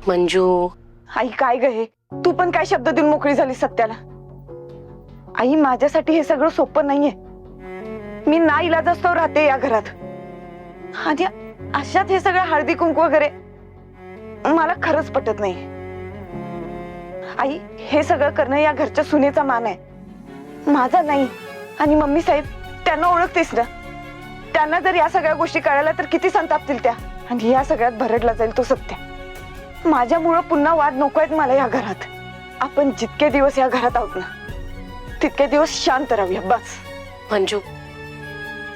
मंजू, आई काय ग हे? तू पण काय शब्द देऊन मोकळी झाली सत्याला? आई माझ्यासाठी हे सगळं सोपं नाहीये. मी ना इलाजास्तव राहते या घरात आणि अशात हे सगळं हळदी कुंकू वगैरे मला खरंच पटत नाही. आई हे सगळं करणं या घरच्या सुनेचा मान आहे, माझा नाही. आणि मम्मी साहेब त्यांना ओळखतेस ना, त्यांना जर या सगळ्या गोष्टी कळाल्या तर किती संतापतील त्या. आणि या सगळ्यात भरडला जाईल तो सत्य. माझ्यामुळं पुन्हा वाद नकोयत मला या घरात. आपण जितके दिवस या घरात आहोत ना तितके दिवस शांत राहूया बस. मंजू,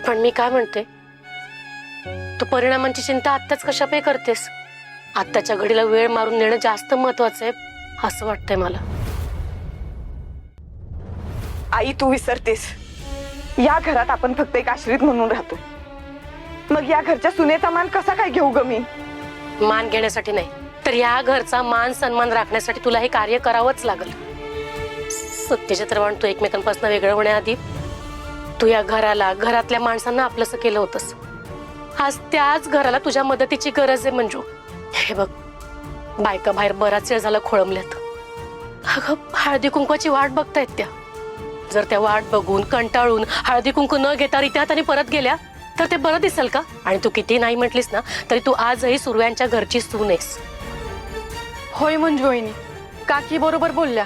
पण मी काय म्हणते, तू परिणामांची चिंता आत्ताच कशा पे करतेस? आत्ताच्या घडीला वेळ मारून नेणं जास्त महत्वाचं आहे असं वाटतंय मला. आई तू विसरतेस, या घरात आपण फक्त एक आश्रित म्हणून राहतो. मग या घरच्या सुनेचा मान कसा काय घेऊ ग मी? मान घेण्यासाठी नाही तर या घरचा मान सन्मान राखण्यासाठी तुला हे कार्य करावंच लागल. सत्याच्या तरवाण तू एकमेकांपासून वेगळं होण्याआधी तू या घराला, घरातल्या माणसांना आपलंसं केलं होतंस. आज त्याच घराला तुझ्या मदतीची गरज आहे मंजू. हे बघ, बायका बाहेर बराच वेळ झाला खोळंबल्यात. अगं हळदी कुंकवाची वाट बघतायत त्या. जर त्या वाट बघून कंटाळून हळदी कुंकू न घेता रित्यात आणि परत गेल्या तर ते बरं दिसेल का? आणि तू किती नाही म्हटलीस ना तरी तू आजही सुरव्यांच्या घरची सून आहेस. होय मंजू वहिनी, काकी बरोबर बोलल्या.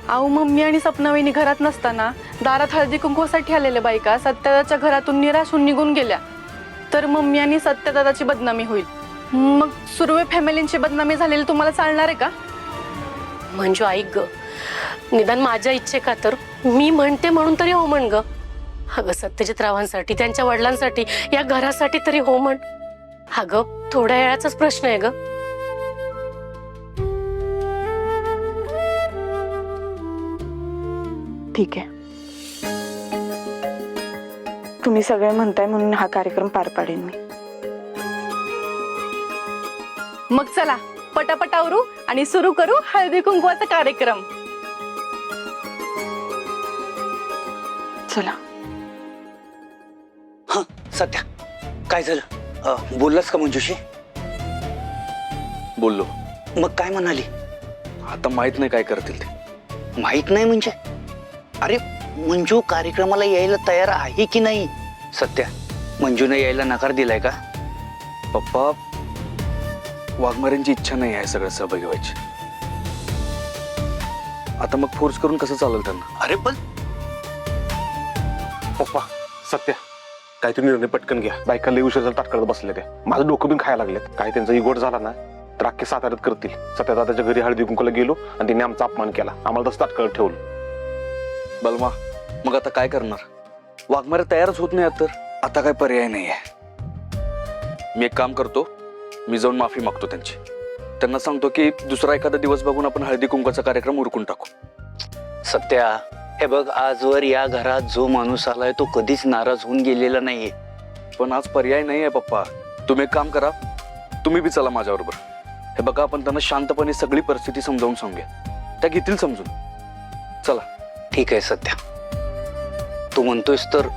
अहो मम्मी आणि सपना वहिनी घरात नसताना दारात हळदी कुंकवासाठी आलेल्या बायका सत्यदाच्या घरातून निराश होऊन निघून गेल्या तर मम्मी आणि सत्यदादाची बदनामी होईल. मग सुर्वे फॅमिलींची बदनामी झालेली तुम्हाला चालणार आहे का? मंजू ऐक ग, निदान माझ्या इच्छे का तर मी म्हणते म्हणून तरी हो म्हण ग. अगं सत्यजित रावांसाठी, त्यांच्या वडिलांसाठी, या घरासाठी तरी हो म्हण. अगं थोड्या वेळाचाच प्रश्न आहे ग. ठीक आहे, तुम्ही सगळे म्हणताय म्हणून हा कार्यक्रम पार पाडेन मी. मग चला पटापट आवरू आणि सुरू करू हळदी कुंकवाचा कार्यक्रम. चला. हा सत्या, काय झालं? बोललास का मंजूशी? बोललो. मग काय म्हणाली? आता माहित नाही काय करतील ते. माहित नाही म्हणजे? अरे मंजू कार्यक्रमाला यायला तयार आहे की नाही? सत्या, मंजूने यायला नकार दिलाय का? पप्पा, वाघमारेंची इच्छा नाही आहे सगळं सहभागी व्हायची. आता मग फोर्स करून कसं चालेल त्यांना? अरे पण पप्पा, सत्या, काहीतरी निर्णय पटकन घ्या. बायका लई उशीर झाला ताटकळत बसले ते. माझं डोकं बिन खायला लागलेत. काही त्यांचा इगोट झाला ना तर अख्खे साताऱ्यात करतील. सत्यादादाच्या घरी हळदी कुंकूला गेलो आणि त्यांनी आमचा अपमान केला. आम्हाला तसं ताटकळत ठेवलं. बलमा, मग आता काय करणार? वाघमारे तयारच होत नाही तर आता काय पर्याय नाहीये. मी एक काम करतो, मी जाऊन माफी मागतो त्यांची. त्यांना सांगतो की दुसरा एखादा दिवस बघून आपण हळदी कुंकवाचा कार्यक्रम उरकून टाकू. सत्या, हे बघ, आजवर या घरात जो माणूस आलाय तो कधीच नाराज होऊन गेलेला नाहीये. पण आज पर्याय नाही आहे पप्पा. तुम्ही एक काम करा, तुम्ही बी चला माझ्याबरोबर. हे बघा, आपण त्यांना शांतपणे सगळी परिस्थिती समजावून सांगूया. त्या घेतील समजून. चला. ठीक आहे सत्या, तू म्हणतोयस तर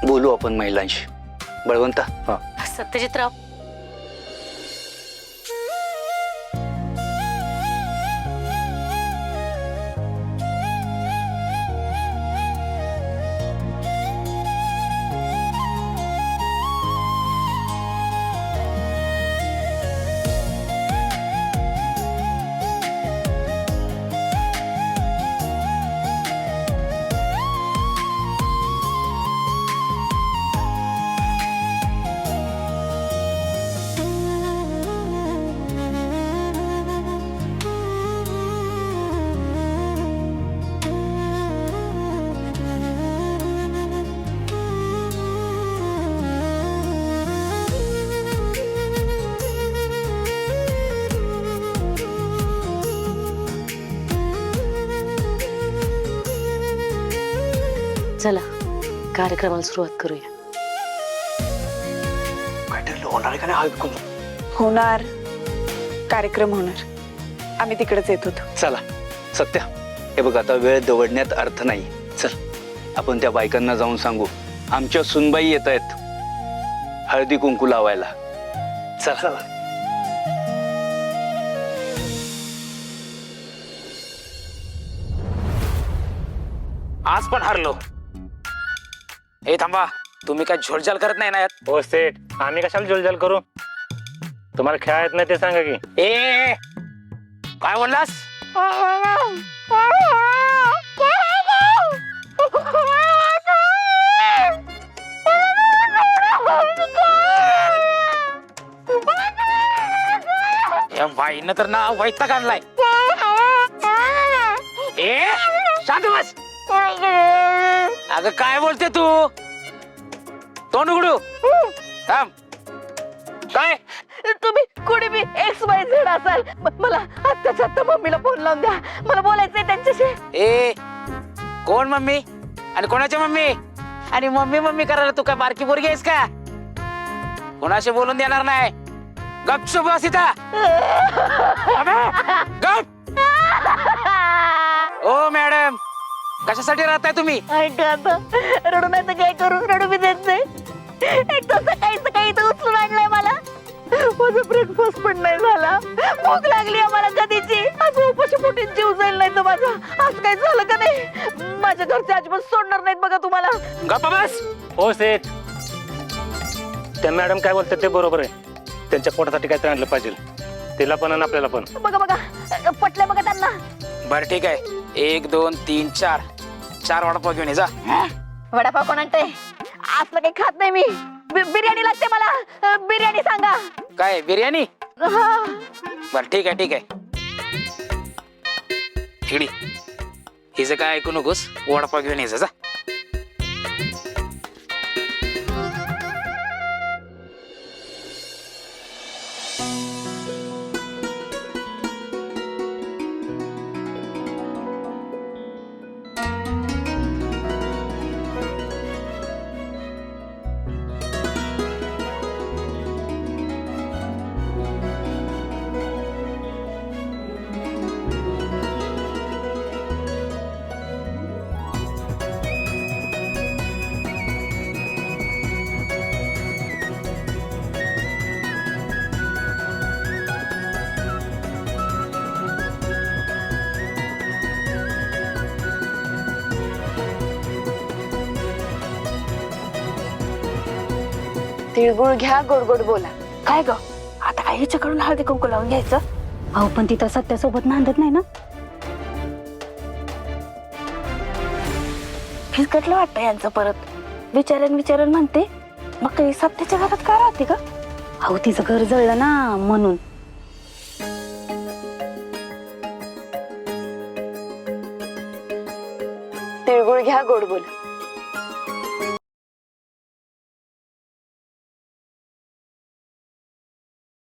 बोलू आपण महिलांशी. बळवंता. हा. सत्यजितराव, चला कार्यक्रमाला सुरुवात करूया. काय ठरलं? होणार आहे का नाही हळदी कुंकू? होणार, कार्यक्रम होणार. आम्ही तिकडेच येत होतो. चला सत्या, हे बघ, आता वेळ दवडण्यात अर्थ नाही. चल आपण त्या बायकांना जाऊन सांगू आमच्या सुनबाई येत आहेत हळदी कुंकू लावायला. चला. आज पण हारलो. ए थांबा, तुम्ही काय झोलझाल करत नाही ना यात? हो सेठ, आम्ही कशाला जोलजाल करू? तुम्हाला खेळायत नाही ते सांगा की. ए काय बोललास? या बाईनं तर ना वैताग आणलाय. ए शांत बस. अगं काय बोलते तू? तोंड उघडू. थांब. काय? तुम्ही कुणी बी XYZ असाल, मला आत्ताच्या आत्ता मम्मीला फोन लावून द्या. मला बोलायचंय त्यांच्याशी. ए कोण मम्मी आणि कोणाची मम्मी? आणि मम्मी मम्मी करायला तू काय बारकी पोरगी आहेस का? कोणाशी बोलून देणार नाही. गपचूप बस इथं. गप. ओ मॅडम, कशासाठी राहताय तुम्ही? रडू नाही तर काय करू? रडू बी देत नाही. एक तर सकाळी इथं उचलून आणलंय मला. माझा ब्रेकफास्ट पण नाही झाला. भूक लागली आम्हाला कधीची. आज उपाशी पोटी जीव जाईल नाही तर माझा. आज काय झालं का नाही? माझ्या घरचे अजिबात सोडणार नाहीत बघा तुम्हाला. गप्प बस. हो सेठ, त्या मॅडम काय बोलतात ते बरोबर आहे. त्यांच्या पोटासाठी काहीतरी आणलं पाहिजे, तिला पण आणि आपल्याला पण. बघा पटलंय बघा त्यांना. बर ठीक आहे. 1 2 3 4 4 वडापाव घेऊन ये जा. वडापाव कोण आणतंय? असलं काही खात नाही मी. बिर्याणी लागते मला. बिर्याणी सांगा. काय बिर्याणी? हा. बर ठीक आहे ठीक आहे. इकडे हिचं काय ऐकू नकोस. वडापाव घेऊन यायचं जा. तिळगुळ घ्या, गोड गोड बोला. काय ग आता काय हिच्याकडून हळदी कुंकू लावून घ्यायचं? अहो पण तिथं सत्यासोबत नांदत नाही ना. फिसकटलं वाटतं यांचं परत. विचारण म्हणते, मग काही सत्याच्या घरात काय राहते का? अहो तिचं घर जळलं ना म्हणून. तिळगुळ घ्या, गोड बोला.